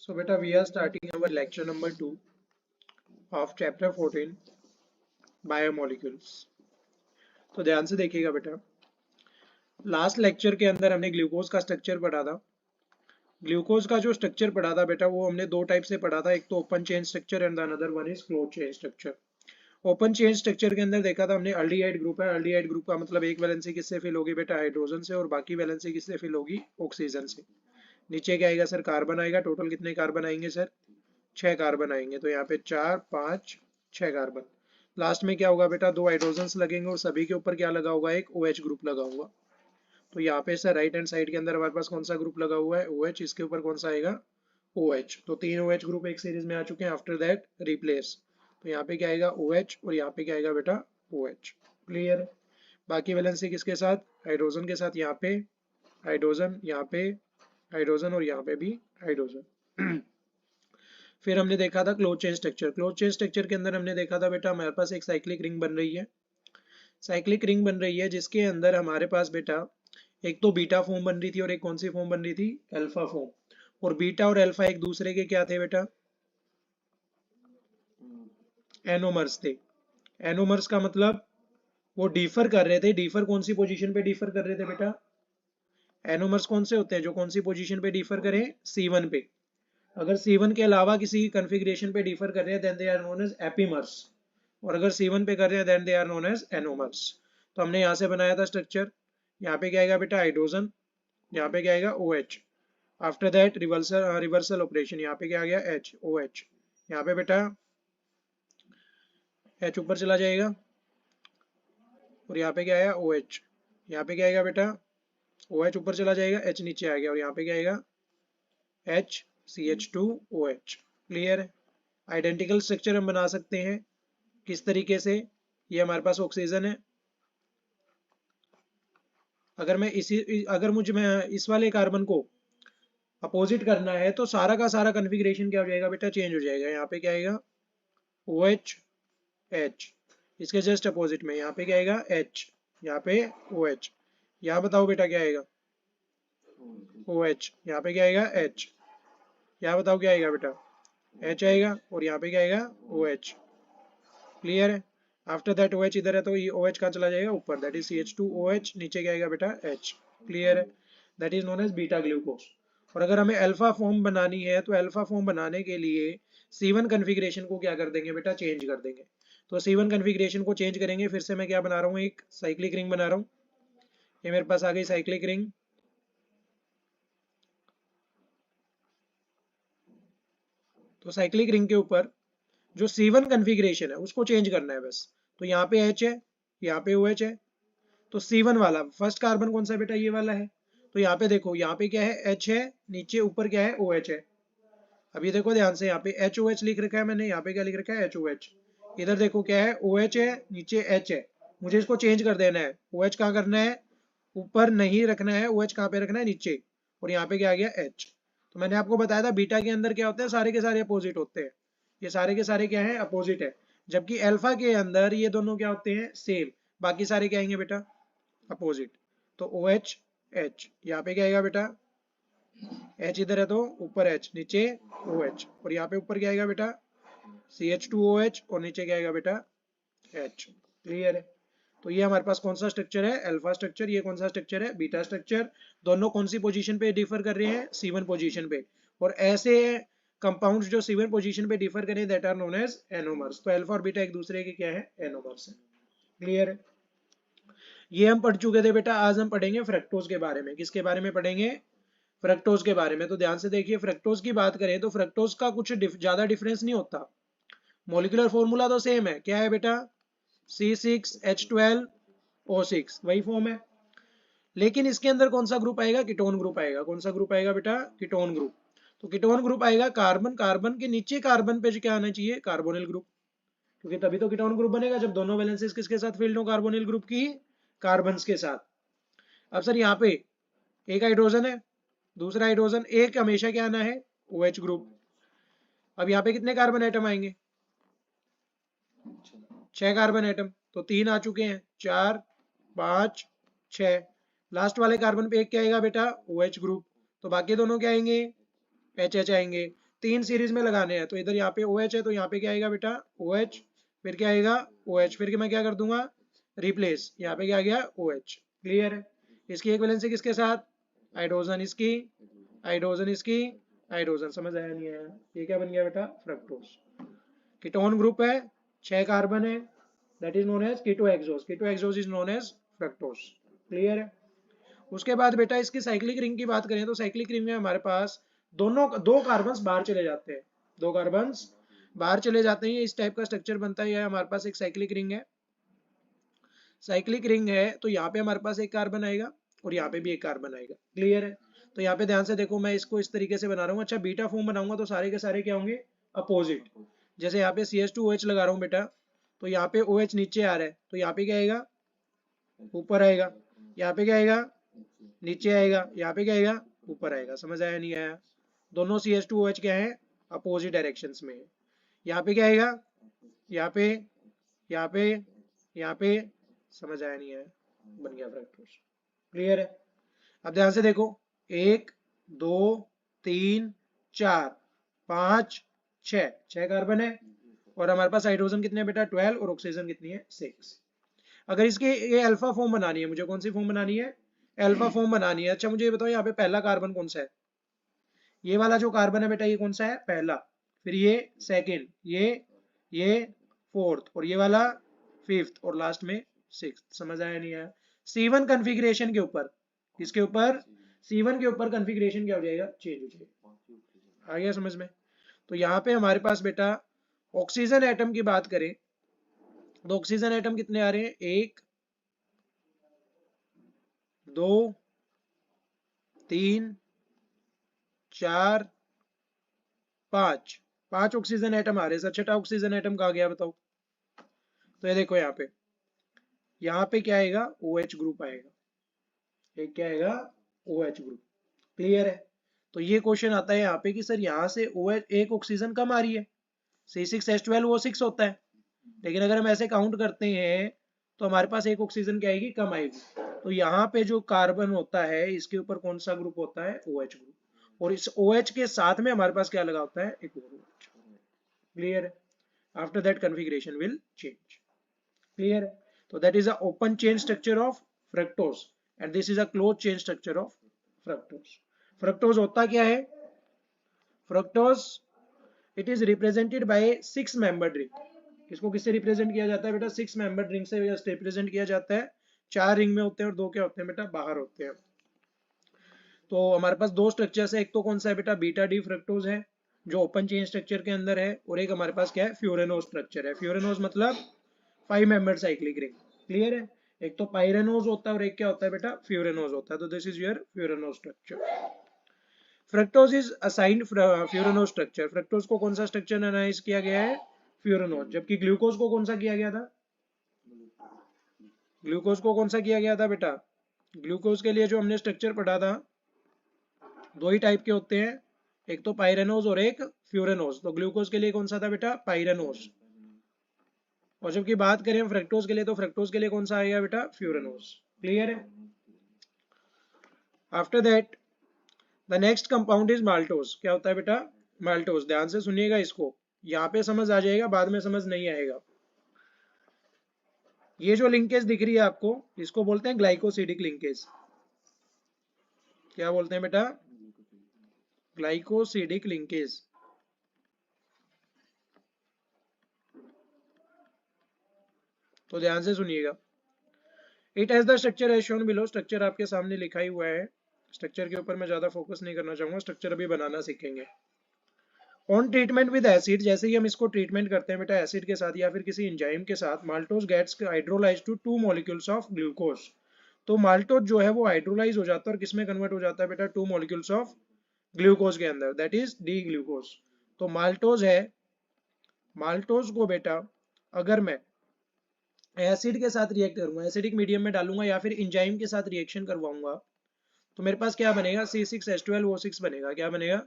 So beta, we are starting our lecture number 2 of chapter 14 biomolecules. तो ध्यान से देखिएगा बेटा, लास्ट लेक्चर के अंदर हमने ग्लूकोज का स्ट्रक्चर पढ़ा था। ग्लूकोज का जो स्ट्रक्चर पढ़ा था बेटा, वो हमने दो टाइप से पढ़ा था, एक तो open chain structure and another one is close chain structure. Open chain structure के अंदर देखा था हमने अल्डिहाइड ग्रुप है। अल्डिहाइड ग्रुप का मतलब एक वैलेंसी किससे फिल होगी बेटा, हाइड्रोजन से, और बाकी वैलेंसी किससे फिल होगी, ऑक्सीजन से। नीचे क्या आएगा सर, कार्बन आएगा। टोटल कितने कार्बन आएंगे सर, 6 कार्बन आएंगे। तो यहाँ पे 4 5 6 कार्बन। लास्ट में क्या होगा बेटा, 2 हाइड्रोजन्स लगेंगे और सभी के ऊपर क्या लगा होगा, एक OH ग्रुप लगा हुआ। तो यहाँ पे सर राइट हैंड साइड के अंदर हमारे पास कौन सा ग्रुप लगा हुआ है, OH। इसके ऊपर कौन सा आएगा, OH। तो 3 OH ग्रुप एक सीरीज में आ चुके हैं। आफ्टर दैट रिप्लेस, तो यहाँ पे क्या आएगा OH और यहाँ पे क्या आएगा बेटा OH। क्लियर। बाकी वैलेंसी किसके साथ, हाइड्रोजन के साथ। यहाँ पे हाइड्रोजन, यहाँ पे हाइड्रोजन और यहाँ पे भी हाइड्रोजन। फिर हमने देखा था close chain structure. Close chain structure के अंदर हमने देखा था बेटा, हमारे पास एक साइक्लिक रिंग बन रही है। साइक्लिक रिंग बन रही है जिसके अंदर हमारे पास बेटा एक तो बीटा फॉर्म बन रही थी और एक कौन सी फॉर्म बन रही थी, अल्फा फॉर्म। और बीटा और अल्फा एक दूसरे के क्या थे बेटा, एनोमर्स थे। एनोमर्स का मतलब वो डिफर कर रहे थे। डिफर कौन सी पोजीशन पे डिफर कर रहे थे बेटा, एनोमर्स कौन से होते हैं जो कौन सी पोजीशन पे डिफर करें, C1 पे। अगर C1 के अलावा किसी कॉन्फ़िगरेशन पे डिफर कर रहे हैं then they are known as epimers, और अगर C1 पे कर रहे हैं then they are known as anomers. तो हमने यहाँ से बनाया था स्ट्रक्चर। यहाँ पे क्या आएगा बेटा, हाइड्रोजन। यहाँ पे क्या आएगा OH। After that reversal operation, यहाँ पे क्या आ गया H, OH। यहाँ पे बेटा H ऊपर चला जाएगा और यहाँ पे क्या आया OH। यहाँ पे क्या आएगा बेटा, OH ऊपर चला जाएगा, H नीचे आ गया, और यहाँ पे क्या आएगा HCH2OH। क्लियर है। आइडेंटिकल स्ट्रक्चर हम बना सकते हैं किस तरीके से, ये हमारे पास ऑक्सीजन है। अगर मैं इस वाले कार्बन को अपोजिट करना है तो सारा का सारा कॉन्फ़िगरेशन क्या हो जाएगा बेटा, चेंज हो जाएगा। यहाँ पे क्या आएगा OH H, इसके जस्ट अपोजिट में यहाँ पे क्या आएगा H, यहाँ पे OH। यहाँ बताओ बेटा क्या आएगा OH, यहाँ पे क्या आएगा H। यहाँ बताओ क्या आएगा बेटा, H आएगा, और यहाँ पे क्या आएगा OH। क्लियर है। आफ्टर दैट OH इधर है तो ये OH कहाँ चला जाएगा, ऊपर, दैट इज CH2OH। नीचे क्या आएगा बेटा H। क्लियर है। That is known as beta glucose. और अगर हमें अल्फा फॉर्म बनानी है तो अल्फा फॉर्म बनाने के लिए C1 कॉन्फ़िगरेशन को क्या कर देंगे बेटा, चेंज कर देंगे। तो C1 कॉन्फ़िगरेशन को चेंज करेंगे। फिर से मैं क्या बना रहा हूँ, एक साइक्लिक रिंग बना रहा हूँ। ये मेरे पास आ गई साइक्लिक रिंग। तो साइक्लिक रिंग के ऊपर जो C1 कॉन्फ़िगरेशन है उसको चेंज करना है बस। तो यहाँ पे H है, यहाँ पे OH है। तो C1 वाला फर्स्ट कार्बन कौन सा बेटा, ये वाला है। तो यहाँ पे देखो, यहाँ पे क्या है H है, नीचे ऊपर क्या है OH है। अभी देखो ध्यान से, यहाँ पे HOH लिख रखा है मैंने, यहाँ पे क्या लिख रखा है HOH। इधर देखो क्या है OH है, नीचे H है। मुझे इसको चेंज कर देना है। OH कहाँ करना है, ऊपर नहीं रखना है। OH कहाँ पे रखना है, नीचे। और यहाँ पे क्या आ गया H। तो मैंने आपको बताया था बीटा के अंदर क्या होते हैं, सारे के सारे अपोजिट होते हैं। ये सारे के सारे क्या है, अपोजिट है। जबकि अल्फा के अंदर ये दोनों क्या होते हैं, सेम। बाकी सारे क्या आएंगे बेटा, अपोजिट। तो OH H, यहाँ पे क्या आएगा बेटा H, इधर है तो ऊपर H, नीचे OH। और यहाँ पे ऊपर क्या आएगा बेटा CH2OH, और नीचे क्या आएगा बेटा H। क्लियर है। तो ये हमारे पास कौन सा स्ट्रक्चर है, अल्फा स्ट्रक्चर। ये कौन सा स्ट्रक्चर है, बीटा स्ट्रक्चर। दोनों कौन सी पोजीशन पे डिफर कर रहे हैं, C1 पोजीशन पे। और ऐसे कंपाउंड्स जो C1 पोजीशन पे डिफर करें that are known as anomers. तो अल्फा और बीटा एक दूसरे के क्या है, एनोमर्स है। क्लियर है। ये हम पढ़ चुके थे बेटा। आज हम पढ़ेंगे फ्रक्टोज के बारे में। किसके बारे में पढ़ेंगे, फ्रक्टोज के बारे में। तो ध्यान से देखिए, फ्रक्टोज की बात करें तो फ्रक्टोज का कुछ ज्यादा डिफरेंस नहीं होता। मॉलिक्यूलर फॉर्मूला तो सेम है। क्या है बेटा, C6H12O6, वही फॉर्म है। लेकिन इसके अंदर कौन सा ग्रुप आएगा, कीटोन ग्रुप आएगा। कौन सा ग्रुप आएगा बेटा, कीटोन ग्रुप। तो कीटोन ग्रुप आएगा कार्बन, कार्बन के नीचे कार्बन पे क्या आना चाहिए, कार्बोनिल ग्रुप। क्योंकि तभी तो कीटोन ग्रुप बनेगा जब दोनों वैलेंसीज किसके साथ फील्ड हो, कार्बोनिल ग्रुप की, कार्बन के साथ। अब सर यहाँ पे एक हाइड्रोजन है, दूसरा हाइड्रोजन, एक हमेशा क्या आना है, OH ग्रुप। अब यहाँ पे कितने कार्बन एटम आएंगे, 6 कार्बन एटम। तो 3 आ चुके हैं, 4 5 6। लास्ट वाले कार्बन पे एक क्या आएगा बेटा, OH ग्रुप। तो बाकी दोनों क्या आएंगे, HH आएंगे। 3 सीरीज में लगाने हैं, तो इधर यहाँ पे OH है तो यहाँ पे क्या आएगा बेटा OH, फिर क्या आएगा OH, फिर मैं क्या कर दूंगा रिप्लेस, यहाँ पे क्या आ गया OH। क्लियर है। इसकी एक वैलेंसी किसके साथ, हाइड्रोजन इसकी, हाइड्रोजन इसकी, हाइड्रोजन। समझ आया नहीं आया, ये क्या बन गया बेटा फ्रक्टोज। कीटोन ग्रुप है, 6 कार्बन है, that is known as ketohexose, ketohexose is known as fructose. Clear है। उसके बाद बेटा इसकी साइक्लिक रिंग की बात करें तो साइक्लिक रिंग में हमारे पास दोनों 2 कार्बन्स बाहर चले जाते हैं, 2 कार्बन्स बाहर चले जाते हैं, इस टाइप का स्ट्रक्चर बनता है। हमारे पास एक साइक्लिक रिंग है, साइक्लिक रिंग है तो यहाँ पे हमारे पास एक कार्बन आएगा और यहाँ पे भी एक कार्बन आएगा। क्लियर है। तो यहाँ पे ध्यान से देखो, मैं इसको इस तरीके से बना रहा हूँ। अच्छा, बीटा फॉर्म बनाऊंगा तो सारे के सारे क्या होंगे अपोजिट। जैसे यहाँ पे CH2OH लगा रहा हूँ बेटा, तो यहाँ पे OH नीचे आ रहा है तो यहाँ पे क्या आएगा ऊपर आएगा, यहाँ पे क्या आएगा नीचे आएगा, यहाँ पे क्या आएगा ऊपर आएगा। समझ आया नहीं आया। दोनों CH2OH क्या है अपोजिट डायरेक्शंस में है। यहाँ पे क्या आएगा, यहाँ पे, यहाँ पे, यहाँ पे। समझ आया नहीं आया, बन गया फ्रक्टोज। क्लियर है। अब ध्यान से देखो, 1 2 3 4 5 6 कार्बन है और हमारे पास हाइड्रोजन कितने हैं बेटा 12 और ऑक्सीजन कितनी है 6। अगर इसकी ये अल्फा फॉर्म बनानी है, मुझे कौन सी फॉर्म बनानी है अल्फा फॉर्म बनानी है। अच्छा मुझे ये बताओ, यहाँ पे पहला कार्बन कौन सा है, ये वाला जो कार्बन है बेटा ये कौन सा है पहला, फिर ये सेकंड, ये फोर्थ और ये वाला फिफ्थ और लास्ट में सिक्स्थ। समझ आया नहीं आया। C1 कॉन्फ़िगरेशन के ऊपर, इसके ऊपर C1 के ऊपर कॉन्फ़िगरेशन क्या हो जाएगा चेंज हो जाएगा। आ गया समझ में। तो यहाँ पे हमारे पास बेटा ऑक्सीजन एटम की बात करें तो ऑक्सीजन एटम कितने आ रहे हैं 1 2 3 4 5, 5 ऑक्सीजन एटम आ रहे हैं। छठा ऑक्सीजन एटम कहाँ गया बताओ। तो ये देखो यहाँ पे क्या आएगा OH ग्रुप आएगा, एक क्या आएगा OH ग्रुप। क्लियर है। तो ये क्वेश्चन आता है यहाँ पे कि सर यहाँ से OH एक ऑक्सीजन कम आ रही है, C6H12O6 होता है, लेकिन अगर हम ऐसे काउंट करते हैं तो हमारे पास एक ऑक्सीजन क्या आएगी कम आएगी। तो यहाँ पे जो कार्बन होता है इसके ऊपर कौन सा ग्रुप होता है OH ग्रुप, और इस OH के साथ में हमारे पास क्या लगा होता है एक और OH। क्लियर है। After that configuration will change. Clear है। तो that is a open chain structure of fructose and this is a close chain structure of fructose. Fructose होता क्या है, fructose it is represented by 6 member drink. इसको किससे represent किया जाता है बेटा 6 मेंबर ड्रिंक से रिप्रेजेंट किया जाता है। 4 रिंग में होते हैं और 2 क्या होते हैं बेटा बाहर होते हैं। तो हमारे पास 2 स्ट्रक्चर्स है, एक तो कौन सा है बेटा बीटा डी फ्रक्टोज है जो ओपन चेन स्ट्रक्चर के अंदर है, और एक हमारे पास क्या है फ्यूरेनोज स्ट्रक्चर है। फ्यूरेनोज मतलब 5 मेंबर साइक्लिक रिंग। क्लियर है। एक तो पाइरेनोज होता है और एक क्या होता है बेटा फ्यूरेनोज होता है। तो this is your furanose structure. Fructose is assigned furanose structure. Fructose को कौन सा स्ट्रक्चर एनालाइज किया गया है फ्यूरेनोज, जबकि ग्लूकोज को कौन सा किया गया था, ग्लूकोज को कौन सा किया गया था बेटा, ग्लूकोज के लिए जो हमने स्ट्रक्चर पढ़ा था 2 ही टाइप के होते हैं, एक तो पाइरेनोज और एक फ्यूरेनोज। तो ग्लूकोज के लिए कौन सा था बेटा पाइरेनोज, और जबकि बात करें फ्रक्टोज के लिए तो फ्रक्टोज के लिए कौन सा आएगा बेटा फ्यूरेनोज। क्लियर है। After that the next compound is maltose. क्या होता है बेटा माल्टोज। ध्यान से सुनिएगा इसको, यहाँ पे समझ आ जाएगा, बाद में समझ नहीं आएगा। ये जो लिंकेज दिख रही है आपको इसको बोलते हैं ग्लाइकोसिडिक लिंकेज। क्या बोलते हैं बेटा ग्लाइकोसिडिक लिंकेज। तो ध्यान से सुनिएगा। It has the structure as shown below. Structure आपके सामने लिखा ही हुआ है। स्ट्रक्चर के ऊपर मैं ज्यादा फोकस नहीं करना चाहूंगा, स्ट्रक्चर अभी बनाना सीखेंगे। ऑन ट्रीटमेंट विद एसिड, जैसे ही हम इसको ट्रीटमेंट करते हैं बेटा एसिड के साथ या फिर किसी एंजाइम के साथ, maltose gets hydrolysed to 2 molecules of glucose. तो माल्टोज जो है वो हाइड्रोलाइज हो जाता है और किसमें कन्वर्ट हो जाता है बेटा 2 मॉलिक्यूल्स ऑफ ग्लूकोज के अंदर, दैट इज डी ग्लूकोज। तो माल्टोज है, माल्टोज को बेटा अगर मैं एसिड के साथ रिएक्ट करूंगा, एसिडिक मीडियम में डालूंगा या फिर एंजाइम के साथ रिएक्शन करवाऊंगा, तो मेरे पास क्या बनेगा C6H12O6 बनेगा। क्या बनेगा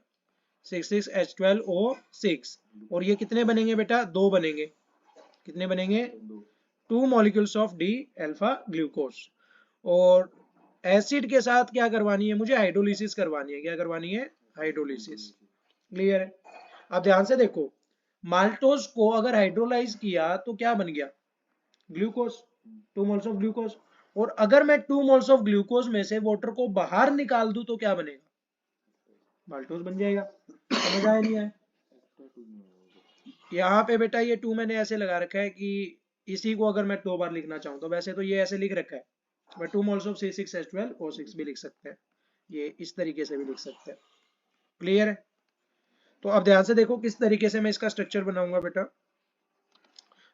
C6H12O6। और ये कितने बनेंगे बेटा 2 बनेंगे। कितने बनेंगे 2 molecules of D alpha glucose. और एसिड के साथ क्या करवानी है मुझे हाइड्रोलिसिस करवानी है। क्या करवानी है हाइड्रोलिसिस। क्लियर है। अब ध्यान से देखो, माल्टोज को अगर हाइड्रोलाइज किया तो क्या बन गया, ग्लूकोज, 2 मोल्स ऑफ ग्लूकोज। और अगर मैं 2 मोल्स ऑफ ग्लूकोज में से वाटर को बाहर निकाल दूं तो क्या बनेगा, माल्टोज बन जाएगा। समझ आया नहीं आया? यहाँ पे बेटा ये 2 मैंने ऐसे लगा रखा है कि इसी को अगर मैं 2 बार लिखना चाहूँ तो वैसे तो ये ऐसे लिख रखा है, मैं 2 मोल्स ऑफ C6H12O6 भी लिख सकते हैं, ये इस तरीके से भी लिख सकते हैं। क्लियर है? तो अब ध्यान से देखो किस तरीके से मैं इसका स्ट्रक्चर बनाऊंगा बेटा,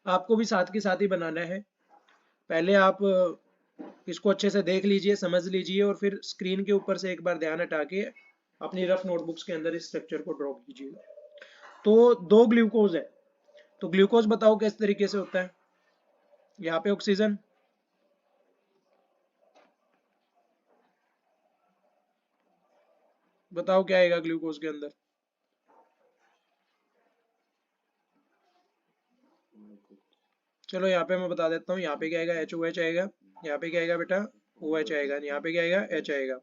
आपको भी साथ के साथ ही बनाना है। पहले आप इसको अच्छे से देख लीजिए, समझ लीजिए, और फिर स्क्रीन के ऊपर से एक बार ध्यान हटा के अपनी रफ नोटबुक्स के अंदर इस स्ट्रक्चर को ड्रॉ कीजिएगा। तो 2 ग्लूकोज है, तो ग्लूकोज बताओ किस तरीके से होता है, यहाँ पे ऑक्सीजन, बताओ क्या आएगा ग्लूकोज के अंदर, चलो यहाँ पे मैं बता देता हूँ, यहाँ पे क्या आएगा, HOH आएगा, यहाँ पे क्या आएगा बेटा, OH आएगा, यहाँ पे क्या आएगा, H आएगा।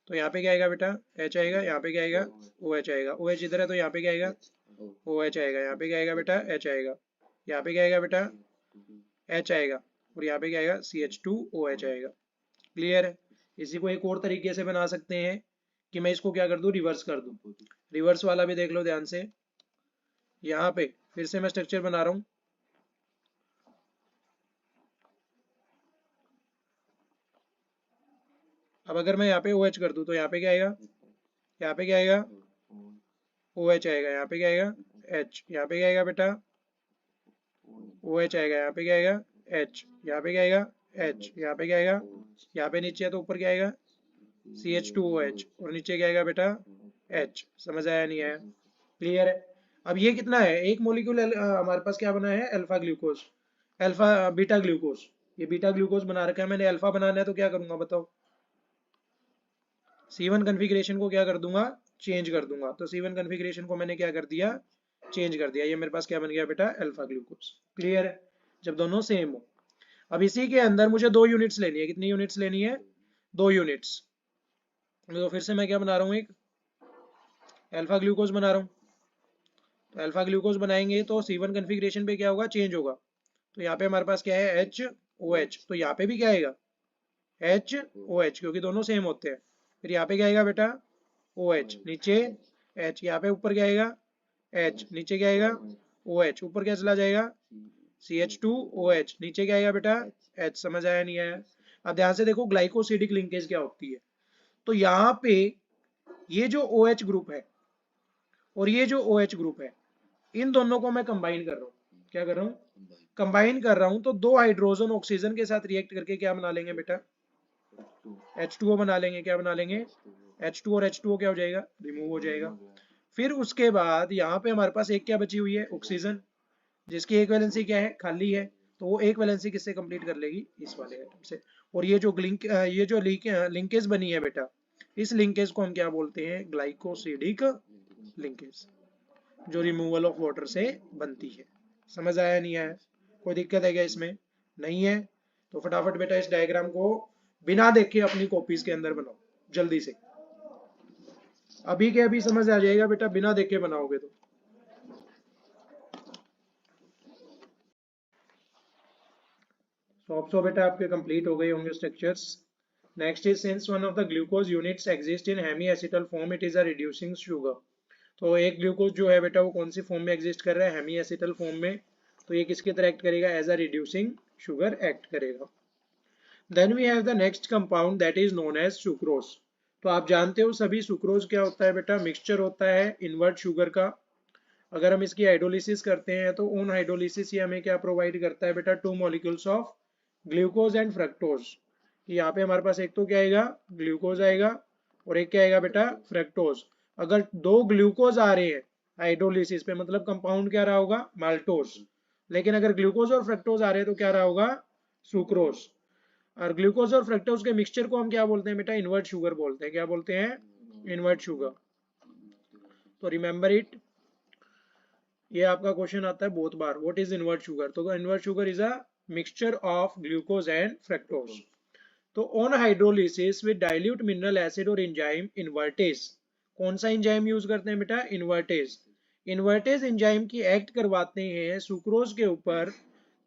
तो यहाँ पे क्या आएगा बेटा, H आएगा, यहाँ पे क्या आएगा, OH आएगा। OH इधर है तो यहाँ पे क्या आएगा, OH आएगा, यहाँ पे क्या आएगा बेटा, H आएगा, यहाँ पे क्या आएगा बेटा, H आएगा, और यहाँ पे क्या आएगा, CH2OH आएगा। क्लियर है? इसी को एक और तरीके से बना सकते हैं कि मैं इसको क्या कर दूं, रिवर्स कर दूं। रिवर्स वाला भी देख लो ध्यान से, यहाँ पे फिर से मैं स्ट्रक्चर बना रहा हूँ, अब अगर मैं यहाँ पे OH कर दूं तो यहाँ पे क्या आएगा, यहाँ पे क्या आएगा, OH आएगा, यहाँ पे क्या आएगा, H, यहाँ पे क्या आएगा बेटा, OH आएगा, यहाँ पे क्या आएगा, H, यहाँ पे क्या आएगा, H, यहाँ पे क्या आएगा, यहाँ पे नीचे है तो ऊपर क्या आएगा, CH2OH, और नीचे क्या आएगा बेटा, H। समझ आया नहीं आया? क्लियर है? अब ये कितना है, एक मोलिक्यूल हमारे पास क्या बना है, alpha glucose, alpha beta glucose, ये बीटा ग्लूकोज बना रखा है मैंने, अल्फा बनाना है तो क्या करूंगा बताओ, C1 कन्फिग्रेशन को क्या कर दूंगा, चेंज कर दूंगा। तो C1 कन्फिग्रेशन को मैंने क्या कर दिया, चेंज कर दिया, ये मेरे पास क्या बन गया बेटा, अल्फा ग्लूकोज। क्लियर है? जब दोनों सेम हो। अब इसी के अंदर मुझे 2 यूनिट्स लेनी है, कितनी यूनिट्स लेनी है, 2 यूनिट्स। तो फिर से मैं क्या बना रहा हूँ, एक अल्फा ग्लूकोज बना रहा हूँ। तो अल्फा ग्लूकोज बनाएंगे तो C1 कन्फिग्रेशन पे क्या होगा, चेंज होगा। तो यहाँ पे हमारे पास क्या है, HOH, तो यहाँ पे भी क्या आएगा, HOH, क्योंकि दोनों सेम होते हैं। फिर यहाँ पे क्या आएगा बेटा, OH, नीचे H, यहाँ पे ऊपर क्या आएगा, H, नीचे क्या आएगा, OH, ऊपर क्या चला जाएगा, CH2OH, नीचे क्या आएगा बेटा, H। समझ आया नहीं आया? अब ध्यान से देखो ग्लाइकोसिडिक लिंकेज क्या होती है। तो यहाँ पे ये जो OH ग्रुप है और ये जो OH ग्रुप है, इन दोनों को मैं कंबाइन कर रहा हूँ। क्या कर रहा हूँ, कंबाइन कर रहा हूँ। तो 2 हाइड्रोजन ऑक्सीजन के साथ रिएक्ट करके क्या बना लेंगे बेटा, H2O बना लेंगे। क्या बना लेंगे, H2 और H2O क्या हो जाएगा, रिमूव हो जाएगा। फिर उसके बाद यहाँ पे हमारे पास एक क्या बची हुई है, ऑक्सीजन, जिसकी एक वैलेंसी क्या है, खाली है। तो वो एक वैलेंसी किससे कंप्लीट कर लेगी, इस वाले एटम से। और ये जो लिंकेज बनी है बेटा, इस लिंकेज को हम क्या बोलते हैं, ग्लाइकोसिडिक लिंकेज, जो रिमूवल ऑफ वाटर से बनती है। समझ आया नहीं आया? कोई दिक्कत है क्या इसमें? नहीं है? तो फटाफट बेटा इस डायग्राम को बिना देखे अपनी कॉपीज के अंदर बनाओ जल्दी से, अभी के अभी समझ आ जाएगा बेटा, बिना देखे बनाओगे तो। सो बेटा आपके कंप्लीट हो गए होंगे structures. Next is, since one of the glucose units exist in hemi acetal form, it is a reducing sugar. तो एक ग्लूकोज जो है बेटा वो कौन सी फॉर्म में एग्जिस्ट कर रहा है, हेमी एसिटल फॉर्म में। तो ये किसकी तरह एक्ट करेगा, as a reducing sugar act करेगा। Then we have the next compound that is known as sucrose. तो आप जानते हो सभी सुक्रोज क्या होता है बेटा, मिक्सचर होता है इनवर्ट शुगर का। अगर हम इसकी हाइड्रोलिसिस करते हैं तो ऑन हाइड्रोलिसिस ये हमें क्या प्रोवाइड करता है बेटा, 2 molecules of glucose and fructose. यहाँ पे हमारे पास एक तो क्या आएगा, ग्लूकोज आएगा, और एक क्या आएगा बेटा, फ्रक्टोज। अगर 2 ग्लूकोज आ रहे हैं हाइड्रोलिसिस पे, मतलब कंपाउंड क्या रहा होगा, माल्टोज। लेकिन अगर ग्लूकोज और फ्रक्टोज आ रहे हैं तो क्या रहा होगा, सुक्रोज। और ग्लूकोज और फ्रक्टोज के मिक्सचर को हम क्या बोलते हैं बेटा, इनवर्ट शुगर बोलते हैं। क्या बोलते हैं, इनवर्ट शुगर। तो रिमेंबर इट, ये आपका क्वेश्चन आता है बहुत बार, व्हाट इज इनवर्ट शुगर। तो invert sugar is a mixture of glucose and fructose. तो on hydrolysis with dilute mineral acid और एंजाइम इन्वर्टेज, कौन सा एंजाइम यूज करते हैं बेटा, इन्वर्टेज। इन्वर्टेज एंजाइम की एक्ट करवाते हैं सुक्रोज के ऊपर,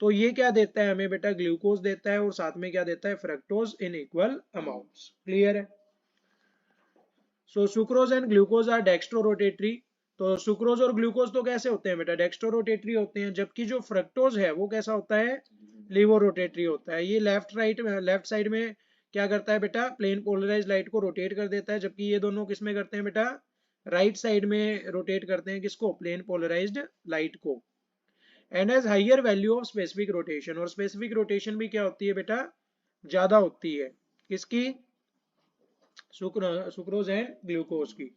तो ये क्या देता है हमें बेटा, ग्लूकोज देता है और साथ में क्या देता है, fructose in equal amounts. Clear है? सो sucrose and glucose are dextrorotatory. तो सुक्रोज और ग्लूकोज तो कैसे होते हैं बेटा, डेक्स्ट्रोरोटेटरी होते हैं, जबकि जो फ्रक्टोज है वो कैसा होता है, लीवोरोटेटरी होता है। ये लेफ्ट साइड में क्या करता है बेटा, प्लेन पोलराइज लाइट को रोटेट कर देता है, जबकि ये दोनों किस में करते हैं बेटा, राइट साइड में रोटेट करते हैं, किसको, प्लेन पोलराइज्ड लाइट को। And as higher value of specific rotation, और स्पेसिफिक रोटेशन भी क्या होती है बेटा, ज्यादा होती है, किसकी, सुक्रोज एंड ग्लूकोज की।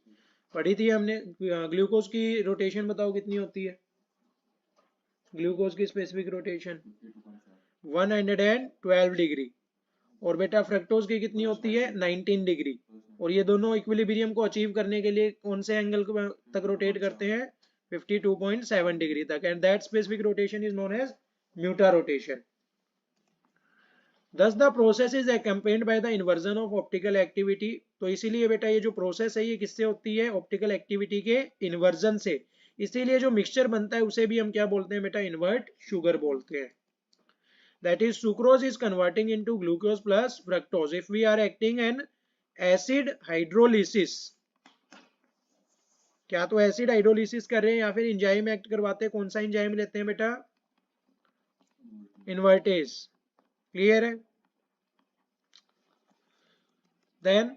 पढ़ी थी हमने। ग्लूकोज की रोटेशन बताओ कितनी होती है, ग्लूकोज की स्पेसिफिक रोटेशन 112 डिग्री, और बेटा फ्रक्टोज की कितनी होती है, 19 डिग्री। और ये दोनों इक्विलिब्रियम को अचीव करने के लिए कौन से एंगल तक रोटेट करते हैं, 52.7 डिग्री तक, and that specific rotation is known as mutarotation. Thus the process is accompanied by the inversion of optical activity। तो इसीलिए बेटा ये जो प्रोसेस है ये किससे होती है, ऑप्टिकल एक्टिविटी के इन्वर्जन से। इसीलिए जो मिक्सचर बनता है उसे भी हम क्या बोलते हैं बेटा, इन्वर्ट शुगर बोलते हैं। That is sucrose is converting into glucose plus fructose if we are acting an acid hydrolysis। क्या तो एसिड हाइड्रोलिसिस कर रहे हैं या फिर एंजाइम एक्ट करवाते हैं, कौन सा एंजाइम लेते हैं बेटा, इन्वर्टेज। क्लियर है? देन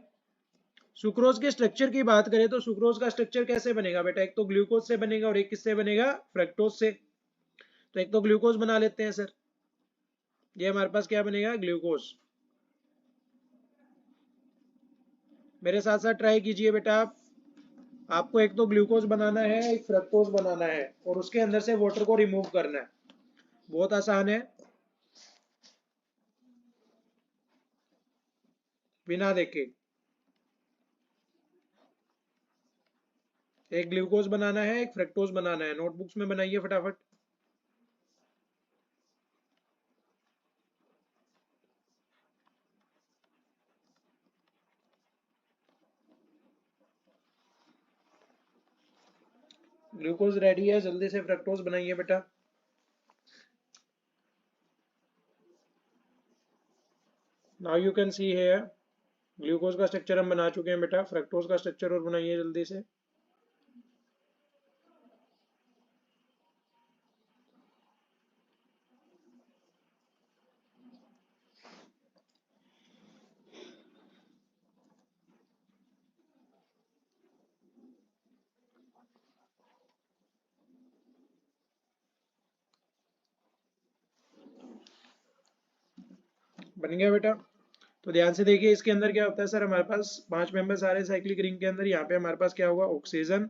सुक्रोज के स्ट्रक्चर की बात करें तो सुक्रोज का स्ट्रक्चर कैसे बनेगा बेटा, एक तो ग्लूकोज से बनेगा और एक किससे बनेगा, फ्रक्टोज से। तो एक तो ग्लूकोज बना लेते हैं सर, ये हमारे पास क्या बनेगा, ग्लूकोज। मेरे साथ साथ ट्राई कीजिए बेटा आप, आपको एक तो ग्लूकोज बनाना है, एक फ्रक्टोज बनाना है, और उसके अंदर से वाटर को रिमूव करना है। बहुत आसान है, बिना देखे। एक ग्लूकोज बनाना है, एक फ्रक्टोज बनाना है, नोटबुक्स में बनाइए फटाफट। ग्लूकोज रेडी है, जल्दी से फ्रक्टोज बनाइए बेटा। Now you can see here, glucose का स्ट्रक्चर हम बना चुके हैं बेटा, फ्रक्टोज का स्ट्रक्चर और बनाइए जल्दी से। बन गया बेटा। तो ध्यान से देखिए, इसके अंदर क्या होता है सर, हमारे पास 5 मेंबर्स आ रहे हैं साइक्लिक रिंग के अंदर। यहाँ पे हमारे पास क्या होगा, ऑक्सीजन,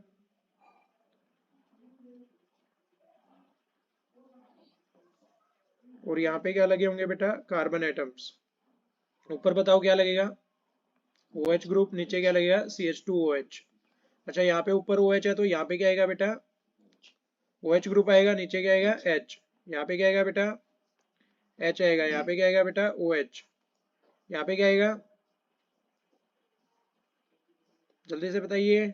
और यहाँ पे क्या लगे होंगे बेटा, कार्बन एटम्स। ऊपर बताओ क्या लगेगा, OH ग्रुप, नीचे क्या लगेगा, CH2OH। अच्छा यहाँ पे ऊपर OH है तो यहाँ पे क्या आएगा बेटा, OH ग्रुप आएगा, नीचे क्या आएगा, H। यहाँ पे क्या आएगा बेटा, H आएगा, यहाँ पे क्या आएगा बेटा, OH। यहाँ पे क्या आएगा, जल्दी से बताइए,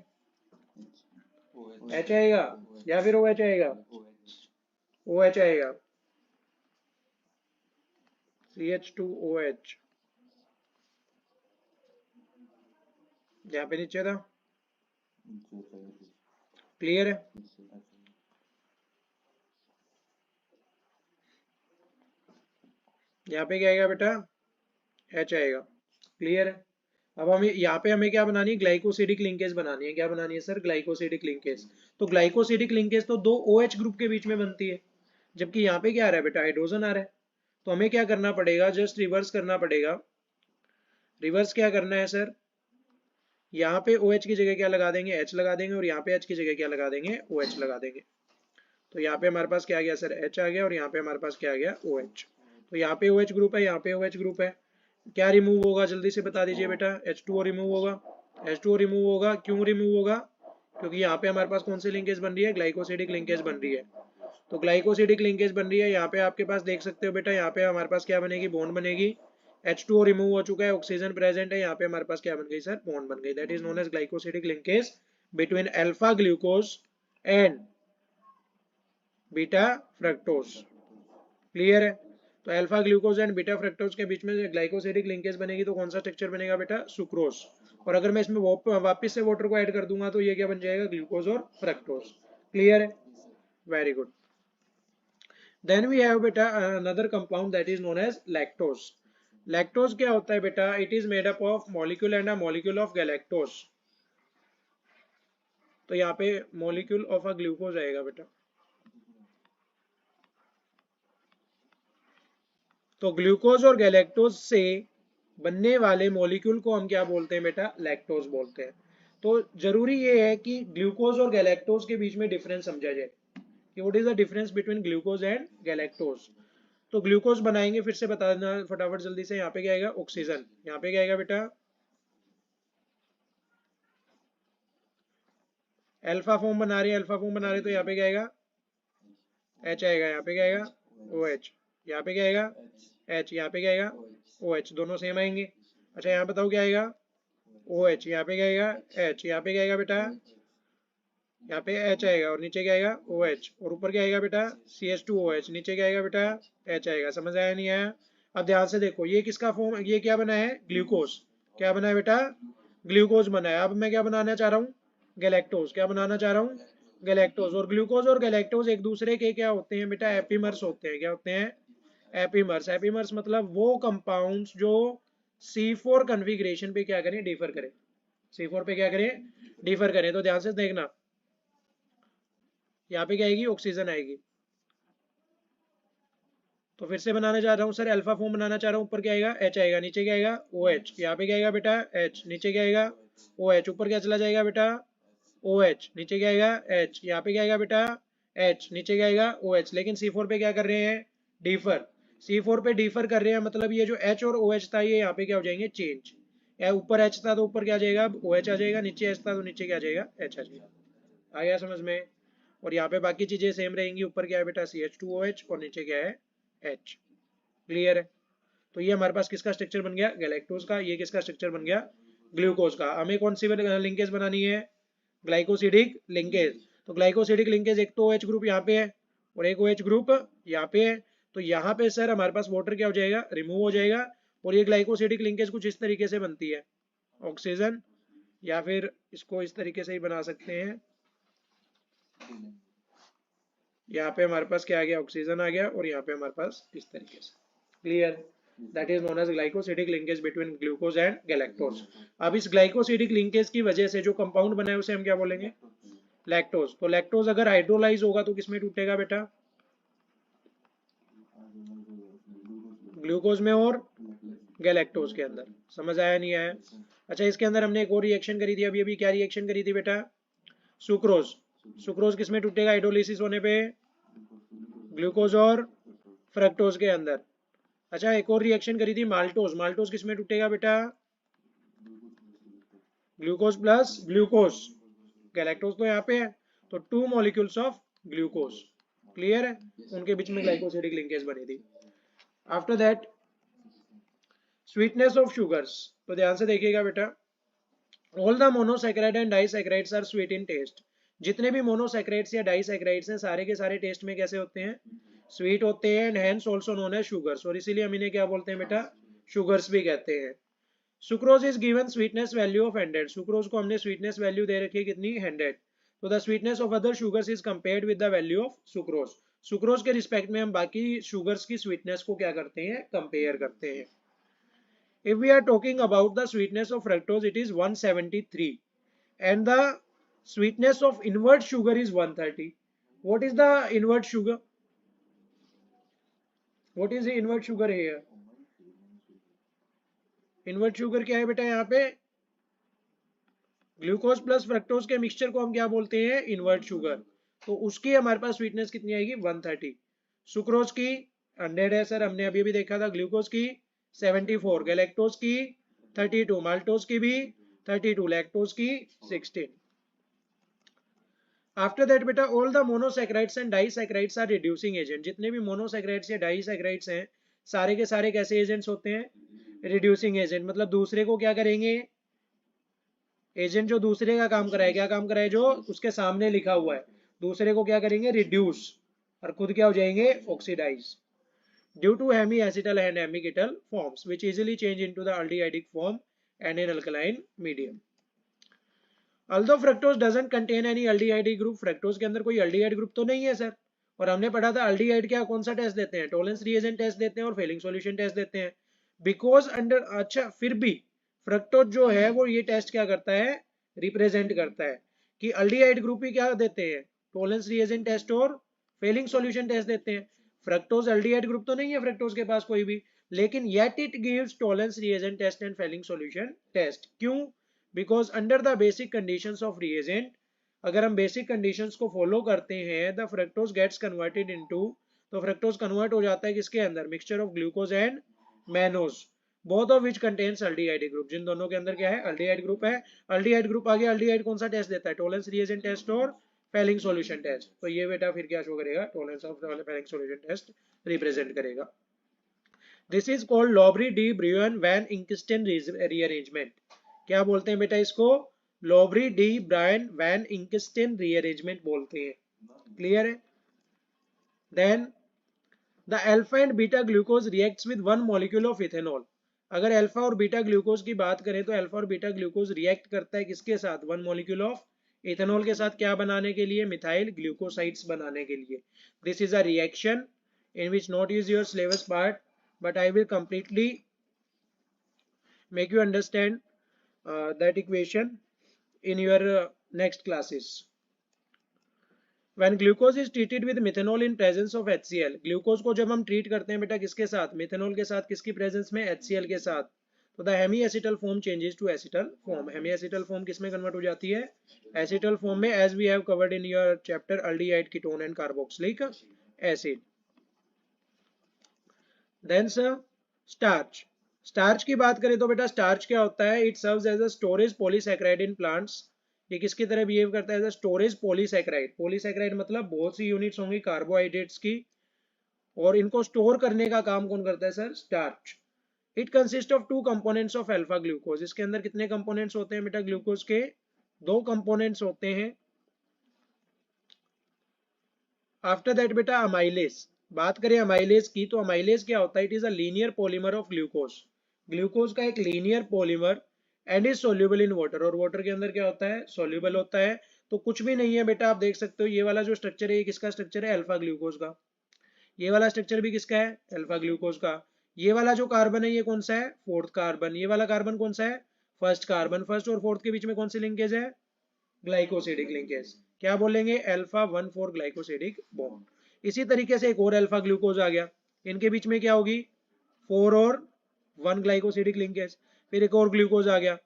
H आएगा या फिर OH आएगा, OH आएगा, CH2OH। यहाँ पे नीचे था। क्लियर है? यहाँ पे क्या आएगा बेटा, H आएगा। क्लियर है? अब हम यहाँ पे हमें क्या बनानी है, ग्लाइकोसिडिक लिंकेज बनानी है। क्या बनानी है सर, ग्लाइकोसिडिक लिंकेज। तो ग्लाइकोसिडिक लिंकेज तो दो OH ग्रुप के बीच में बनती है, जबकि यहाँ पे क्या आ रहा है बेटा, हाइड्रोजन आ रहा है। तो हमें क्या करना पड़ेगा, जस्ट रिवर्स करना पड़ेगा। रिवर्स क्या करना है सर, यहाँ पे OH की जगह क्या लगा देंगे, H लगा देंगे, और यहाँ पे H की जगह क्या लगा देंगे, OH लगा देंगे। तो यहाँ पे हमारे पास क्या आ गया सर, H आ गया, और यहाँ पे हमारे पास क्या आ गया, OH। तो यहाँ पे OH ग्रुप है, यहाँ पे OH ग्रुप है। क्या रिमूव होगा, जल्दी से बता दीजिए बेटा, H2O रिमूव होगा। H2O रिमूव होगा, क्यों रिमूव होगा, क्योंकि यहाँ पे हमारे पास कौन सी लिंकेज बन रही है, ग्लाइकोसिडिक लिंकेज बन रही है। तो ग्लाइकोसिडिक लिंकेज बन रही है, यहाँ पे आपके पास देख सकते हो बेटा, यहाँ पे हमारे पास क्या बनेगी, बॉन्ड बनेगी। H2O रिमूव हो चुका है, ऑक्सीजन प्रेजेंट है, यहाँ पे हमारे पास क्या बन गई सर, बॉन्ड बन गई। That is known as glycosidic linkage between alpha glucose and beta fructose. Clear है? तो alpha glucose and beta fructose के बीच में ग्लाइकोसिडिक लिंकेज बनेगी तो कौन सा स्ट्रक्चर बनेगा बेटा? सुक्रोज। और अगर मैं इसमें वापस से वाटर को ऐड कर दूंगा तो ये क्या बन जाएगा? ग्लूकोज और फ्रक्टोज। क्लियर है? Very good. Then we have बेटा another compound that is known as lactose. Lactose क्या होता है बेटा? It is made up of molecule and a molecule of galactose. तो यहाँ पे मॉलिक्यूल ऑफ अ ग्लूकोज आएगा बेटा। तो ग्लूकोज और गैलेक्टोज से बनने वाले मॉलिक्यूल को हम क्या बोलते हैं बेटा? लैक्टोज बोलते हैं। तो जरूरी ये है कि ग्लूकोज और गैलेक्टोज के बीच में डिफरेंस समझा जाए कि what is the difference between glucose and galactose. तो ग्लूकोज बनाएंगे, फिर से बता देना फटाफट जल्दी से। यहाँ पे क्या आएगा? ऑक्सीजन। यहाँ पे क्या आएगा बेटा? अल्फा फॉर्म बना रहे हैं, अल्फा फॉर्म बना रहे तो यहाँ पे क्या आएगा? एच आएगा। यहाँ पे क्या आएगा? O H. यहाँ पे क्या आएगा? एच। यहाँ पे क्या आएगा? O H. दोनों सेम आएंगे। अच्छा यहाँ बताओ क्या आएगा? O H. यहाँ पे क्या आएगा? एच। यहाँ पे क्या आएगा बेटा? यहाँ पे एच आएगा और नीचे क्या आएगा? O H. और ऊपर क्या आएगा बेटा? CH2OH। नीचे क्या आएगा बेटा? एच आएगा। समझ आया नहीं आया? अब ध्यान से देखो, ये किसका फॉर्म? ये क्या बना है? ग्लूकोज। क्या बना है बेटा? ग्लूकोज बना है। अब मैं क्या बनाना चाह रहा हूँ? गैलेक्टोज। क्या बनाना चाह रहा हूँ? गैलेक्टोज। और ग्लूकोज और गैलेक्टोज एक दूसरे के क्या होते हैं बेटा? एपीमर्स होते हैं। क्या होते हैं? एपीमर्स। एपीमर्स मतलब वो कंपाउंड्स जो C4 कन्फिग्रेशन पे क्या करें? डिफर करें। C4 पे क्या करें? डिफर करें। तो ध्यान से देखना, यहाँ पे क्या आएगी? ऑक्सीजन आएगी। तो फिर से बनाना चाह रहा हूँ सर, अल्फा फॉर्म बनाना चाह रहा हूँ। ऊपर क्या आएगा? एच आएगा। नीचे क्या आएगा? O H. यहाँ पे क्या आएगा बेटा? एच। नीचे क्या आएगा? O H. ऊपर क्या चला जाएगा बेटा? O H. नीचे क्या आएगा? एच। यहाँ पे क्या आएगा बेटा? एच। नीचे क्या आएगा? O H. लेकिन C4 पे क्या कर रहे हैं? डिफर। C4 पे डिफर कर रहे हैं, मतलब ये जो एच और ओ एच था ये यहाँ पे क्या हो जाएंगे? चेंज। या ऊपर एच था तो ऊपर क्या आ जाएगा? ओ एच आ जाएगा। नीचे एच था तो नीचे क्या आ जाएगा? एच आ जाएगा। आ गया समझ में? और यहाँ पे बाकी चीजें सेम रहेंगी। ऊपर क्या है बेटा? CH2OH और नीचे क्या है? H। क्लियर है? तो ये हमारे पास किसका स्ट्रक्चर बन गया? गैलेक्टोज का। ये किसका स्ट्रक्चर बन गया? ग्लूकोज का। हमें कौन सी लिंकेज बनानी है? Glycosidic linkage. तो ग्लाइकोसिडिक लिंकेज एक तो OH ग्रुप यहाँ पे है और एक OH ग्रुप यहाँ पे है। तो यहाँ पे सर हमारे पास वाटर क्या हो जाएगा? रिमूव हो जाएगा। और ये ग्लाइकोसिडिक लिंकेज कुछ इस तरीके से बनती है, ऑक्सीजन, या फिर इसको इस तरीके से ही बना सकते हैं। यहाँ पे हमारे पास क्या आ गया? ऑक्सीजन आ गया। और यहाँ पे हमारे पास इस तरीके से। Clear? That is known as glycosidic linkage between glucose and galactose. अब इस ग्लाइकोसिडिक लिंकेज की वजह से जो कंपाउंड बना है उसे हम क्या बोलेंगे? लैक्टोज। तो लैक्टोज अगर हाइड्रोलाइज होगा तो किसमें टूटेगा बेटा? ग्लूकोज में और गैलेक्टोज के अंदर। समझ आया नहीं आया? अच्छा, इसके अंदर हमने एक और रिएक्शन करी थी अभी अभी। क्या रिएक्शन करी थी बेटा? सुक्रोज। सुक्रोज किसमें टूटेगा हाइड्रोलिसिस होने पे? ग्लूकोज और फ्रक्टोज के अंदर। अच्छा, एक और रिएक्शन करी थी माल्टोज। माल्टोज किसमें टूटेगा बेटा? Glucose plus glucose. गैलेक्टोज तो यहाँ पे है, तो 2 मॉलिक्यूल्स ऑफ ग्लूकोज। क्लियर है? उनके बीच में ग्लाइकोसिडिक लिंकेज बनी थी। After that sweetness of sugars. तो ध्यान से देखिएगा बेटा, all the monosaccharide and disaccharides are sweet in taste. जितने भी मोनोसैकेराइड्स या डाइसैकेराइड्स हैं सारे के सारे टेस्ट में कैसे होते हैं? स्वीट होते हैं। And hence also known as sugars. और इसीलिए हम इन्हें क्या बोलते हैं बेटा? शुगर्स भी कहते हैं। Sucrose is given sweetness value of 100। Sucrose को हमने स्वीटनेस वैल्यू दे रखी है कितनी? 100। तो the sweetness of other sugars is compared with the value of sucrose. Sucrose के रिस्पेक्ट में हम बाकी शुगर्स की स्वीटनेस को क्या करते हैं? कंपेयर करते हैं। If we are talking about the sweetness of fructose, it is 173 and the sweetness of invert sugar is 130. What is the invert sugar? What is the invert sugar here? Invert sugar क्या है बेटा? यहाँ पे glucose plus fructose के mixture को हम क्या बोलते हैं? Invert sugar. तो उसकी हमारे पास स्वीटनेस कितनी आएगी? 130। सुक्रोज की 100 है सर, हमने अभी भी देखा था। ग्लूकोज की 74, गैलेक्टोज की 32, माल्टोज की भी 32, लैक्टोज की 16। आफ्टर दैट बेटा all the monosaccharides and disaccharides are reducing agent. जितने भी मोनोसैकेराइड्स या डाइसैकेराइड्स हैं सारे के सारे कैसे एजेंट्स होते हैं? Reducing agent. मतलब दूसरे को क्या करेंगे? एजेंट जो दूसरे का काम कराए। क्या काम कराए? जो उसके सामने लिखा हुआ है। दूसरे को क्या करेंगे, रिड्यूस, और खुद क्या हो जाएंगे, oxidise, due to hemi acetal and hemi ketal forms which easily change into the aldehydic form and in alkaline medium. Although fructose doesn't contain any aldehyde group, fructose के अंदर कोई अल्डिहाइड ग्रुप तो नहीं है सर। और हमने पढ़ा था अल्डिहाइड क्या, कौन सा टेस्ट देते हैं, टोलेंस रिएजेंट टेस्ट देते हैं और फेलिंग सॉल्यूशन टेस्ट देते हैं। बिकॉज अंडर, अच्छा फिर भी फ्रक्टोज जो है वो ये टेस्ट क्या करता है, रिप्रेजेंट करता है कि अल्डिहाइड ग्रुप ही क्या देते हैं, टोलेंस रिएजेंट टेस्ट और फेलिंग सॉल्यूशन टेस्ट देते हैं। फ्रक्टोज अल्डिहाइड ग्रुप तो नहीं है फ्रक्टोज के पास कोई भी, लेकिन yet it gives Tollens reagent test and Fehling solution test. क्यों, because under the basic conditions of reagent, अगर हम बेसिक कंडीशंस को फॉलो करते हैं, the fructose gets converted into, तो फ्रक्टोज कन्वर्ट हो जाता है किसके अंदर, mixture of glucose and mannose, both of which contains aldehyde group, जिन दोनों के अंदर क्या है, अल्डिहाइड ग्रुप है। अल्डिहाइड ग्रुप आ गया, अल्डिहाइड कौन सा टेस्ट देता है, टोलेंस रिएजेंट टेस्ट और फेलिंग सॉल्यूशन टेस्ट। तो ये बेटा फिर क्या शो करेगा, Tollens of Fehling solution test represent करेगा। This is called Lobry de Bruyn van Ekenstein rearrangement. क्या बोलते हैं बेटा इसको, Lobry de Bruyn van Ekenstein rearrangement बोलते हैं। क्लियर है। Then the alpha and beta glucose reacts with one molecule of ethanol. अगर अल्फा और बीटा ग्लूकोज की बात करें तो अल्फा और बीटा ग्लूकोज रिएक्ट करता है किसके साथ, वन मॉलिक्यूल ऑफ इथेनॉल के साथ, क्या बनाने के लिए, मिथाइल ग्लूकोसाइड्स बनाने के लिए। This is a reaction in which not use your syllabus part, but I will completely make you understand that equation in your next classes. When glucose is treated with methanol in presence of HCl, glucose को जब हम treat करते हैं बेटा किसके साथ, methanol के साथ, किसकी प्रेजेंस में, HCl के साथ, तो the hemi acetal form changes to acetal form. Hemi acetal form किसमें कन्वर्ट हो जाती है, एसिटल फॉर्म में, as we have covered in your chapter aldehyde ketone and carboxylic acid. Then sir starch. Starch की बात करें तो बेटा स्टार्च क्या होता है, it serves as a storage polysaccharide in plants. ये किसकी तरह बिहेव करता है, as a storage polysaccharide. Polysaccharide मतलब बहुत सी यूनिट्स होंगी कार्बोहाइड्रेट्स की, और इनको स्टोर करने का काम कौन करता है sir, starch. It consist of two components of alpha glucose. इसके अंदर कितने कंपोनेंट्स होते हैं बेटा, ग्लूकोज के दो कंपोनेंट्स होते हैं। आफ्टर दैट बेटा अमाइलेज। बात करें अमाइलेज की, तो अमाइलेज क्या होता है, it is a linear polymer of glucose. Glucose का एक linear polymer and is soluble in water, और वाटर के अंदर क्या होता है, सोल्यूबल होता है। तो कुछ भी नहीं है बेटा, आप देख सकते हो ये वाला जो स्ट्रक्चर है, ये किसका स्ट्रक्चर है, अल्फा ग्लूकोज का। ये वाला स्ट्रक्चर भी किसका है, अल्फा ग्लूकोज का। ये वाला जो कार्बन है ये कौन सा है, फोर्थ कार्बन। ये वाला कार्बन कौन सा है, फर्स्ट कार्बन। फर्स्ट और फोर्थ के बीच में कौन सी लिंकेज है, ग्लाइकोसिडिक लिंकेज। क्या बोलेंगे, अल्फा 1,4 ग्लाइकोसिडिक बॉन्ड। इसी तरीके से एक और अल्फा ग्लूकोज आ गया, इनके बीच में क्या होगी, 4 और 1 ग्लाइकोसिडिक लिंकेज। फिर एक और ग्लूकोज आ गया,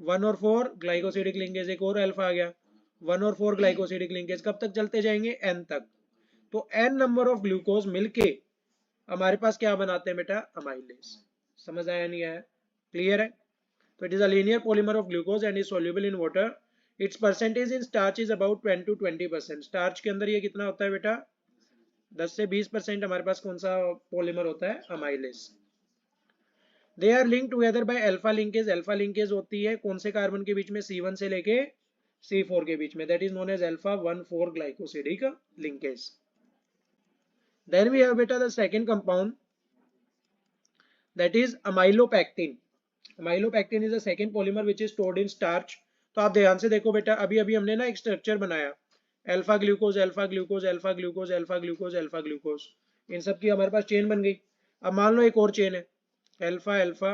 1 और 4 ग्लाइकोसिडिक लिंकेज। एक और अल्फा आ गया, 1 और 4 ग्लाइकोसिडिक लिंकेज। कब तक चलते जाएंगे, n तक। तो n नंबर ऑफ ग्लूकोज मिलके हमारे पास क्या बनाते हैं बेटा, अमाइलेज। समझ आया नहीं आया, क्लियर है। तो it is a linear polymer of glucose and is soluble in water. It's percentage in starch is about 10 to 20%। Starch के अंदर ये कितना होता है बेटा, 10 से 20% हमारे पास कौन सा पॉलीमर होता है, amylase. They are link together by alpha linkage. Alpha linkage होती है कौन से कार्बन के बीच में, C1 से लेके C4 के बीच में, that is known as alpha 1,4 glycosidic linkage. Then we have बेटा the second compound, that is amylopectin. Amylopectin is the second polymer which is stored in starch. तो आप ध्यान से देखो बेटा, अभी अभी हमने ना एक स्ट्रक्चर बनाया, alpha glucose alpha glucose alpha glucose alpha glucose alpha glucose, इन सब की हमारे पास चेन बन गई। अब मान लो एक और चेन है, alpha alpha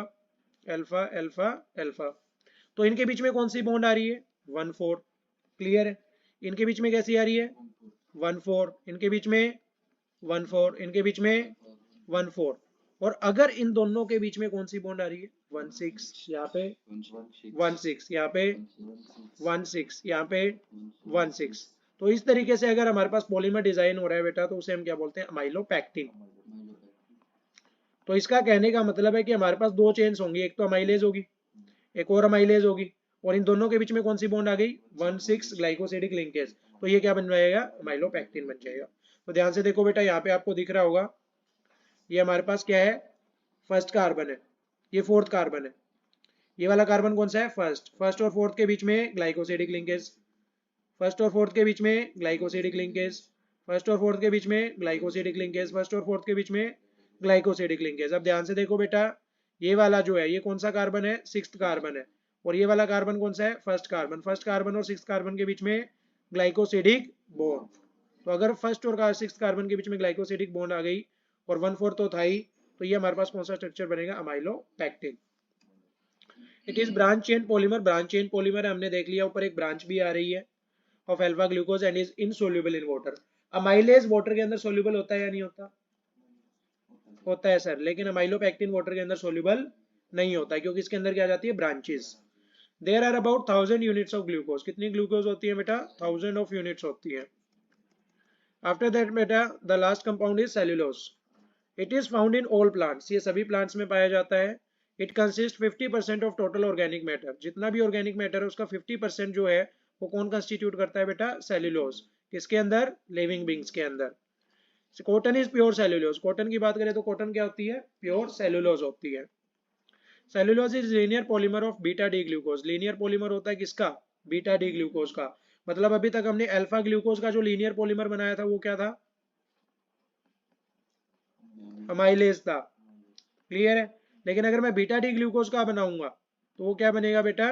alpha alpha alpha. तो इनके बीच में कौन सी बॉन्ड आ रही है, 1,4। क्लियर है। इनके बीच में कैसी आ रही है, 1,4। इनके बीच में 1,4। इनके बीच में 1,4। और अगर इन दोनों के बीच में कौन सी बॉन्ड आ रही है, 1,6। यहाँ पे 1,6, यहाँ पे 1,6, यहाँ पे 1,6। तो इस तरीके से अगर हमारे पास पॉलीमर डिजाइन हो रहा है बेटा, तो उसे हम क्या बोलते हैं, अमाइलोपेक्टिन। तो इसका कहने का मतलब है कि हमारे पास दो चेन्स होंगी, एक तो अमाइलेज होगी, एक और अमाइलेज होगी, और इन दोनों के बीच में कौन सी बॉन्ड आ गई, 1,6 ग्लाइकोसिडिक लिंकेज। तो ये क्या बन जाएगा, अमाइलोपेक्टिन बन जाएगा। तो ध्यान से देखो बेटा, यहाँ पे आपको दिख रहा होगा, ये हमारे पास क्या है, फर्स्ट कार्बन है, ये फोर्थ कार्बन है। ये वाला कार्बन कौन सा है, फर्स्ट। फर्स्ट और फोर्थ के बीच में ग्लाइकोसिडिक लिंकेज, फर्स्ट और फोर्थ के बीच में ग्लाइकोसिडिक लिंकेज, फर्स्ट और फोर्थ के बीच में ग्लाइकोसिडिक लिंकेज, फर्स्ट और फोर्थ के बीच में ग्लाइकोसिडिक लिंकेज। अब ध्यान से देखो बेटा, ये वाला जो है ये कौन सा कार्बन है, सिक्स्थ कार्बन है, और ये वाला कार्बन कौन सा है, फर्स्ट कार्बन। फर्स्ट कार्बन और सिक्स्थ कार्बन के बीच में ग्लाइकोसिडिक बॉन्ड। तो अगर फर्स्ट और सिक्स्थ कार्बन के बीच में ग्लाइकोसिडिक बॉन्ड आ गई और 1/4 तो था ही, तो ये हमारे पास कौन सा स्ट्रक्चर बनेगा, amylopectin. It is branch chain polymer, branch chain polymer हमने देख लिया, ऊपर एक ब्रांच भी आ रही है of alpha glucose and is insoluble in water. Amylase water के अंदर सोल्यूबल होता है या नहीं होता, होता है सर, लेकिन अमाइलोपेक्टिन वाटर के अंदर सोल्यूबल नहीं होता है, क्योंकि इसके अंदर क्या जाती है, branches. There are about 1000 units of glucose. कितनी ग्लूकोज होती है बेटा, 1000 ऑफ यूनिट्स होती है। आफ्टर दैट बेटा the last compound is cellulose. It is found in all plants, ये सभी प्लांट्स में पाया जाता है। It consist 50% of total organic matter. जितना भी ऑर्गेनिक मैटर है उसका 50% जो है वो कौन कंस्टिट्यूट करता है बेटा, सेल्यूलोज। किसके अंदर, लिविंग बींग्स के अंदर। Cotton is pure cellulose. Cotton की बात करें तो कॉटन क्या होती है, प्योर सेल्यूलोज होती है। Cellulose is linear polymer of beta D glucose. Linear polymer होता है किसका, बीटा डी ग्लूकोज का। मतलब अभी तक हमने अल्फा ग्लूकोज का जो लीनियर पॉलीमर बनाया था वो क्या था, अमाइलेज था, क्लियर है। लेकिन अगर मैं बीटा डी ग्लूकोज का बनाऊंगा तो वो क्या बनेगा बेटा,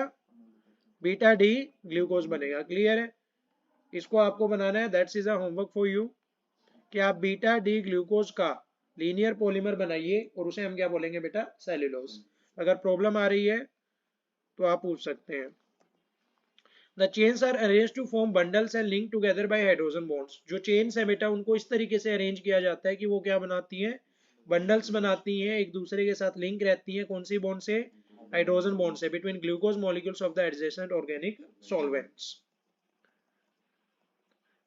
बीटा डी ग्लूकोज बनेगा, क्लियर है। इसको आपको बनाना है, that's is a homework for you, कि आप बीटा डी ग्लूकोज का लीनियर पॉलीमर बनाइए और उसे हम क्या बोलेंगे बेटा, सेल्यूलोज। अगर प्रॉब्लम आ रही है तो आप पूछ सकते हैं। The chains are arrange to form bundles and link together by hydrogen bonds. जो चेन्स है बेटा उनको इस तरीके से अरेंज किया जाता है कि वो क्या बनाती हैं, बंडल्स बनाती हैं, एक दूसरे के साथ लिंक रहती हैं, कौन सी बॉन्ड से, हाइड्रोजन बॉन्ड से, between glucose molecules of the adjacent organic solvents.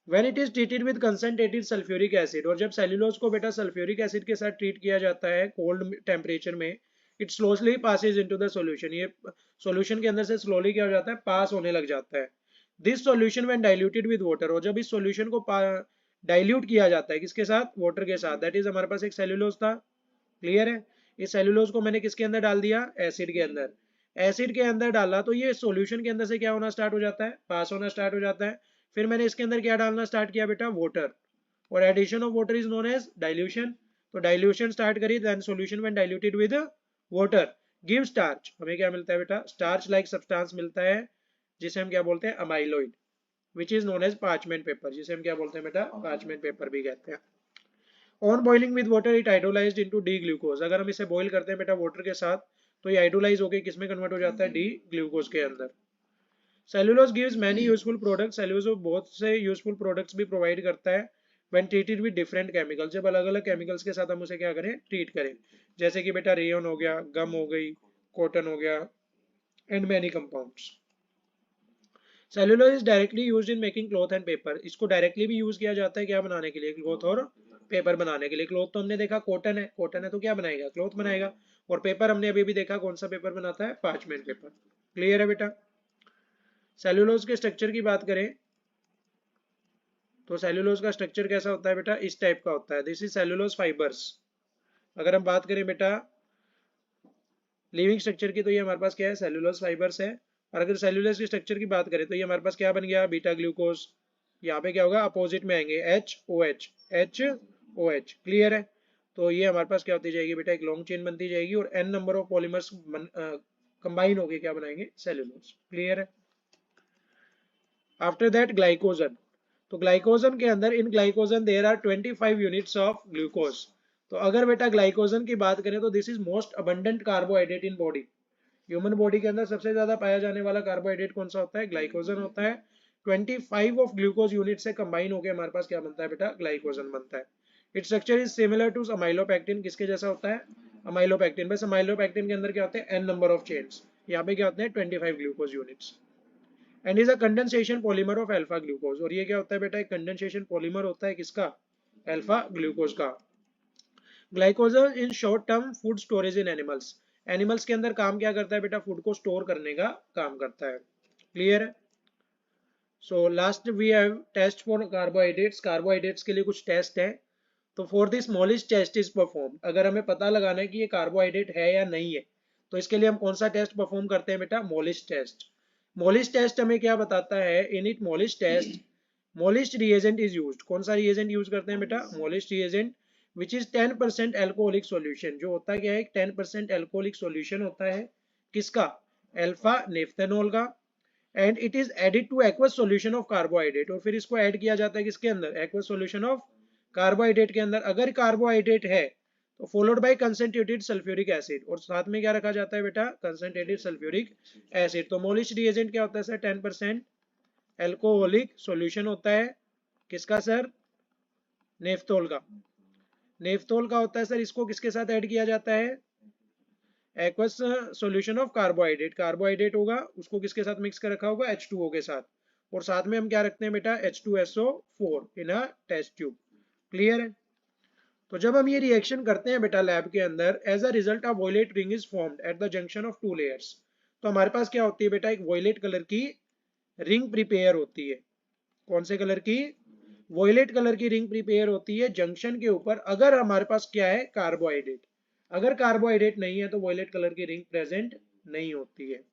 When it is treated with concentrated sulfuric acid, और जब सेल्यूलोज को बेटा सल्फ्यूरिक एसिड के साथ ट्रीट किया जाता है कोल्ड टेम्परेचर में, it slowly passes into the solution. ये सॉल्यूशन के अंदर से स्लोली क्या हो जाता है, पास होने लग जाता है। This solution when diluted with water, और जब इस सॉल्यूशन को डाइल्यूट किया जाता है किसके साथ, वाटर के साथ, दैट इज हमारे पास एक सेल्यूलोज था, क्लियर है। इस सेल्यूलोज को मैंने किसके अंदर डाल दिया, एसिड के अंदर। एसिड के अंदर डाला तो ये सॉल्यूशन के अंदर से क्या होना स्टार्ट हो जाता है, पास होना स्टार्ट हो जाता है। फिर मैंने इसके अंदर क्या डालना स्टार्ट किया बेटा, वाटर, और addition of water is known as dilution. तो डाइल्यूशन स्टार्ट करी, then solution when diluted with water give starch. हमें क्या मिलता है बेटा, स्टार्च लाइक सब्सटेंस मिलता है, जिसे हम क्या बोलते हैं, amyloid, which is known as parchment paper, जिसे हम क्या बोलते हैं बेटा, पार्चमेंट पेपर भी कहते हैं। On boiling with water it hydrolysed into D glucose. अगर हम इसे बॉइल करते हैं बेटा वाटर के साथ तो ये हाइड्रोलाइज होकर किसमें कन्वर्ट हो जाता है, डी ग्लूकोज के अंदर। Cellulose gives many useful products. Cellulose बहुत से यूजफुल प्रोडक्ट्स भी प्रोवाइड करता है when treated with different chemicals. जब अलग अलग केमिकल्स के साथ हम उसे क्या करें, ट्रीट करें। जैसे कि बेटा रेयन हो गया, गम हो गई, कॉटन हो गया, and many compounds. Cellulose is directly used in making cloth and paper. इसको डायरेक्टली भी यूज किया जाता है क्या बनाने के लिए, क्लॉथ और पेपर बनाने के लिए। क्लॉथ तो हमने देखा कॉटन है, कॉटन है तो क्या बनाएगा, क्लॉथ बनाएगा। और पेपर हमने अभी भी देखा कौन सा पेपर बनाता है, पार्चमेंट पेपर, क्लियर है बेटा। सेल्यूलोज के स्ट्रक्चर की बात करें तो सेल्यूलोज का स्ट्रक्चर कैसा होता है बेटा, इस टाइप का होता है, दिस इज सेल्यूलोज फाइबर्स। अगर हम बात करें बेटा लिविंग स्ट्रक्चर की तो ये हमारे पास क्या है, सेल्यूलोज फाइबर्स है। और अगर सेल्यूलोज के स्ट्रक्चर की बात करें तो ये हमारे पास क्या बन गया, बीटा ग्लूकोज। यहाँ पे क्या होगा, अपोजिट में आएंगे HOH, HOH, क्लियर है। तो ये हमारे पास क्या होती जाएगी बेटा, एक लॉन्ग चेन बनती जाएगी और n number of polymers combine होके क्या बनाएंगे, सेल्यूलोज, क्लियर है। After that glycogen. तो ग्लाइकोजन के अंदर, in glycogen there are 25 units of glucose. तो अगर बेटा ग्लाइकोजन की बात करें तो this is most abundant carbohydrate in body. Human body के अंदर सबसे ज्यादा पाया जाने वाला कार्बोहाइड्रेट कौन सा होता है, ग्लाइकोजन होता है। 25 ऑफ ग्लूकोज यूनिट से कंबाइन होकर हमारे पास क्या बनता है बेटा, ग्लाइकोजन बनता है। Its structure is similar to amylopectin. किसके जैसा होता है, अमाइलोपेक्टिन। बस अमाइलोपेक्टिन के अंदर क्या होते हैं, n नंबर ऑफ चेन्स। यहाँ पे क्या होते हैं, 25 glucose units. And is a condensation polymer of alpha glucose. और ये क्या होता है बेटा, एक कंडेंसेशन पॉलीमर होता है किसका, अल्फा ग्लूकोज का। Glycogen in short term food storage in animals. Animals के अंदर काम क्या करता है बेटा, फूड को स्टोर करने का काम करता है, क्लियर है। So last we have test for carbohydrates. Carbohydrates के लिए कुछ टेस्ट है। तो for the smallest test is perform. अगर हमें पता लगाना है कि ये कार्बोहाइड्रेट है या नहीं है तो इसके लिए हम कौन सा टेस्ट परफॉर्म करते हैं बेटा, मोलिस टेस्ट। मोलिस टेस्ट हमें क्या बताता है? In it Molisch test Molisch reagent is used. कौन सा रिएजेंट यूज करते हैं बेटा? Molisch reagent which is 10% alcoholic solution. जो होता क्या है? 10% एल्कोहलिक सॉल्यूशन होता है। किसका? अल्फा नेफ्थेनॉल का। And it is added two aqueous solution of carbohydrate. और फिर इसको ऐड किया जाता है किसके अंदर? एक्वस सॉल्यूशन ऑफ कार्बोहाइड्रेट के अंदर। अगर कार्बोहाइड्रेट है तो followed by concentrated sulphuric acid. और साथ में क्या रखा जाता है बेटा? Concentrated sulphuric acid. तो मोलिस्ट रिएजेंट क्या होता है सर? 10% एल्कोहलिक सॉल्यूशन होता है। किसका सर? नेफ्थोल का। नेफ्थोल का होता है सर। इसको किसके साथ ऐड किया जाता है? Aqueous solution of carbohydrate. Carbohydrate होगा, उसको किसके साथ मिक्स कर रखा होगा? H2O के साथ। और साथ में हम क्या रखते हैं बेटा? H2SO4 in a test tube. Clear है? तो जब हम ये रिएक्शन करते हैं बेटा लैब के अंदर, as a result of violet ring is formed at the junction of two layers. तो हमारे पास क्या होती है बेटा? एक वॉयलेट कलर की रिंग प्रिपेयर होती है। कौन से कलर की? वॉयलेट कलर की रिंग प्रिपेयर होती है जंक्शन के ऊपर। अगर हमारे पास क्या है? कार्बोहाइड्रेट। अगर कार्बोहाइड्रेट नहीं है तो वॉयलेट कलर की रिंग प्रेजेंट नहीं होती है।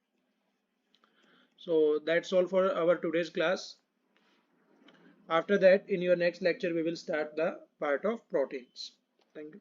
So that's all for our today's class. After that, in your next lecture, we will start the part of proteins. Thank you.